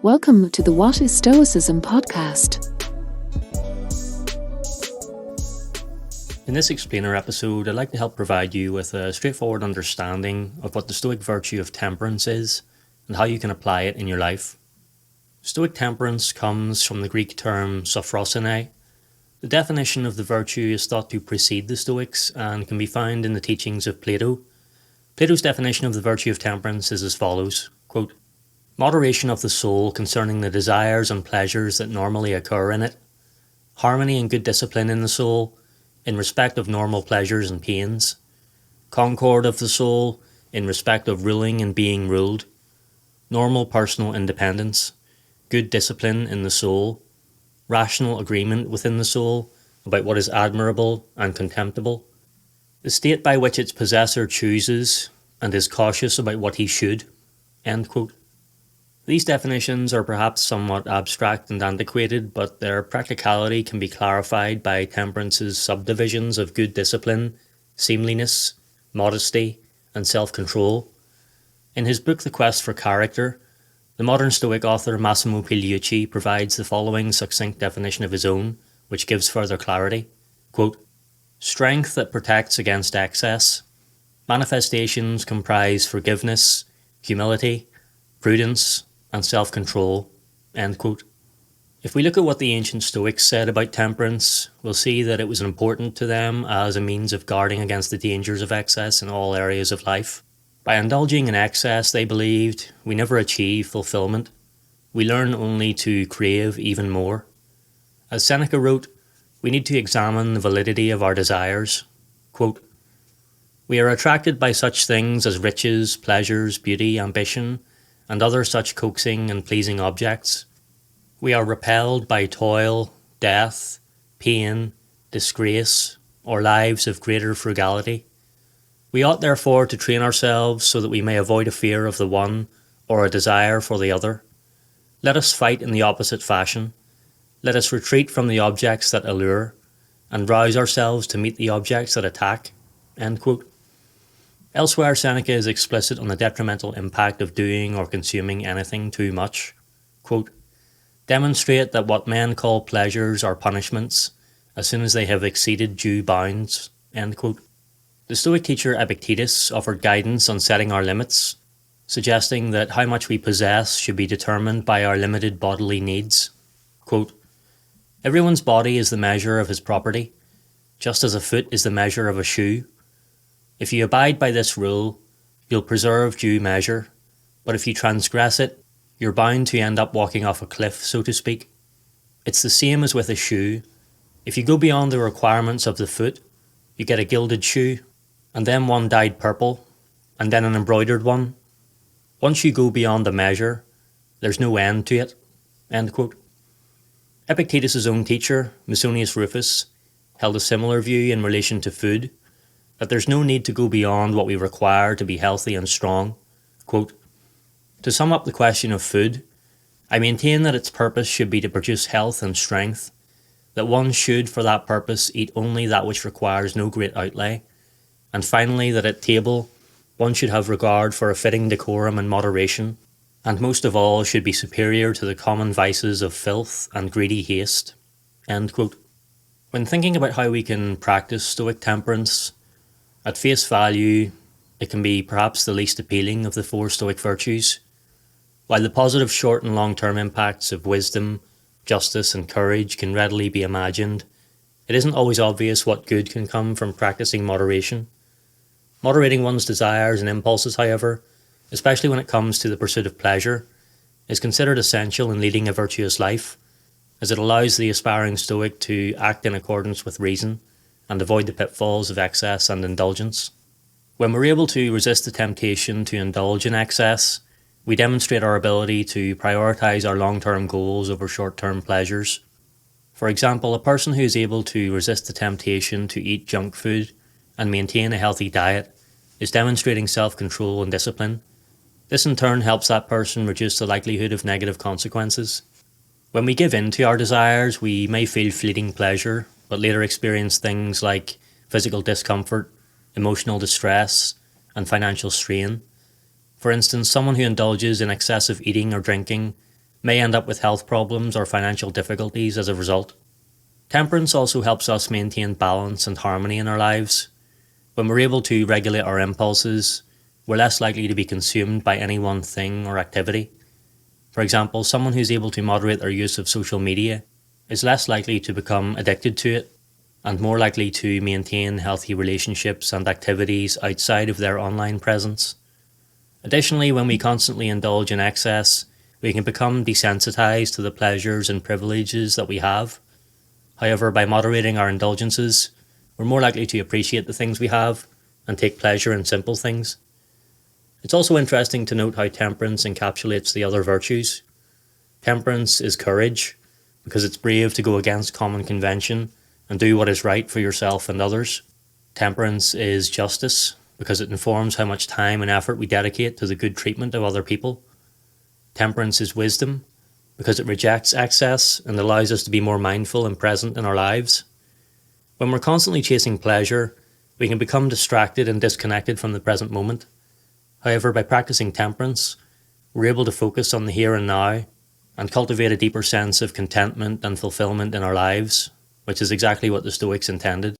Welcome to the What is Stoicism podcast. In this explainer episode, I'd like to help provide you with a straightforward understanding of what the Stoic virtue of temperance is and how you can apply it in your life. Stoic temperance comes from the Greek term sophrosine. The definition of the virtue is thought to precede the Stoics and can be found in the teachings of Plato. Plato's definition of the virtue of temperance is as follows, quote, "Moderation of the soul concerning the desires and pleasures that normally occur in it, harmony and good discipline in the soul in respect of normal pleasures and pains, concord of the soul in respect of ruling and being ruled, normal personal independence, good discipline in the soul, rational agreement within the soul about what is admirable and contemptible, the state by which its possessor chooses and is cautious about what he should." End quote. These definitions are perhaps somewhat abstract and antiquated, but their practicality can be clarified by temperance's subdivisions of good discipline, seemliness, modesty, and self-control. In his book The Quest for Character, the modern Stoic author Massimo Pigliucci provides the following succinct definition of his own, which gives further clarity. Quote, "Strength that protects against excess. Manifestations comprise forgiveness, humility, prudence, and self-control." End quote. If we look at what the ancient Stoics said about temperance, we'll see that it was important to them as a means of guarding against the dangers of excess in all areas of life. By indulging in excess, they believed, we never achieve fulfillment. We learn only to crave even more. As Seneca wrote, we need to examine the validity of our desires. Quote, "We are attracted by such things as riches, pleasures, beauty, ambition, and other such coaxing and pleasing objects. We are repelled by toil, death, pain, disgrace, or lives of greater frugality. We ought therefore to train ourselves so that we may avoid a fear of the one or a desire for the other. Let us fight in the opposite fashion. Let us retreat from the objects that allure, and rouse ourselves to meet the objects that attack." End quote. Elsewhere, Seneca is explicit on the detrimental impact of doing or consuming anything too much. Quote, "Demonstrate that what men call pleasures are punishments as soon as they have exceeded due bounds." End quote. The Stoic teacher Epictetus offered guidance on setting our limits, suggesting that how much we possess should be determined by our limited bodily needs. Quote, "Everyone's body is the measure of his property, just as a foot is the measure of a shoe. If you abide by this rule, you'll preserve due measure, but if you transgress it, you're bound to end up walking off a cliff, so to speak. It's the same as with a shoe. If you go beyond the requirements of the foot, you get a gilded shoe, and then one dyed purple, and then an embroidered one. Once you go beyond the measure, there's no end to it." End quote. Epictetus' own teacher, Musonius Rufus, held a similar view in relation to food, that there's no need to go beyond what we require to be healthy and strong. Quote, "To sum up the question of food, I maintain that its purpose should be to produce health and strength, that one should for that purpose eat only that which requires no great outlay, and finally that at table one should have regard for a fitting decorum and moderation, and most of all should be superior to the common vices of filth and greedy haste." End quote. When thinking about how we can practice Stoic temperance, at face value, it can be perhaps the least appealing of the four Stoic virtues. While the positive short and long-term impacts of wisdom, justice and courage can readily be imagined, it isn't always obvious what good can come from practicing moderation. Moderating one's desires and impulses, however, especially when it comes to the pursuit of pleasure, is considered essential in leading a virtuous life, as it allows the aspiring Stoic to act in accordance with reason and avoid the pitfalls of excess and indulgence. When we're able to resist the temptation to indulge in excess, we demonstrate our ability to prioritise our long-term goals over short-term pleasures. For example, a person who is able to resist the temptation to eat junk food and maintain a healthy diet is demonstrating self-control and discipline. This in turn helps that person reduce the likelihood of negative consequences. When we give in to our desires, we may feel fleeting pleasure, but later experience things like physical discomfort, emotional distress, and financial strain. For instance, someone who indulges in excessive eating or drinking may end up with health problems or financial difficulties as a result. Temperance also helps us maintain balance and harmony in our lives. When we're able to regulate our impulses, we're less likely to be consumed by any one thing or activity. For example, someone who's able to moderate their use of social media is less likely to become addicted to it and more likely to maintain healthy relationships and activities outside of their online presence. Additionally, when we constantly indulge in excess, we can become desensitized to the pleasures and privileges that we have. However, by moderating our indulgences, we're more likely to appreciate the things we have and take pleasure in simple things. It's also interesting to note how temperance encapsulates the other virtues. Temperance is courage, because it's brave to go against common convention and do what is right for yourself and others. Temperance is justice, because it informs how much time and effort we dedicate to the good treatment of other people. Temperance is wisdom, because it rejects excess and allows us to be more mindful and present in our lives. When we're constantly chasing pleasure, we can become distracted and disconnected from the present moment. However, by practicing temperance, we're able to focus on the here and now and cultivate a deeper sense of contentment and fulfillment in our lives, which is exactly what the Stoics intended.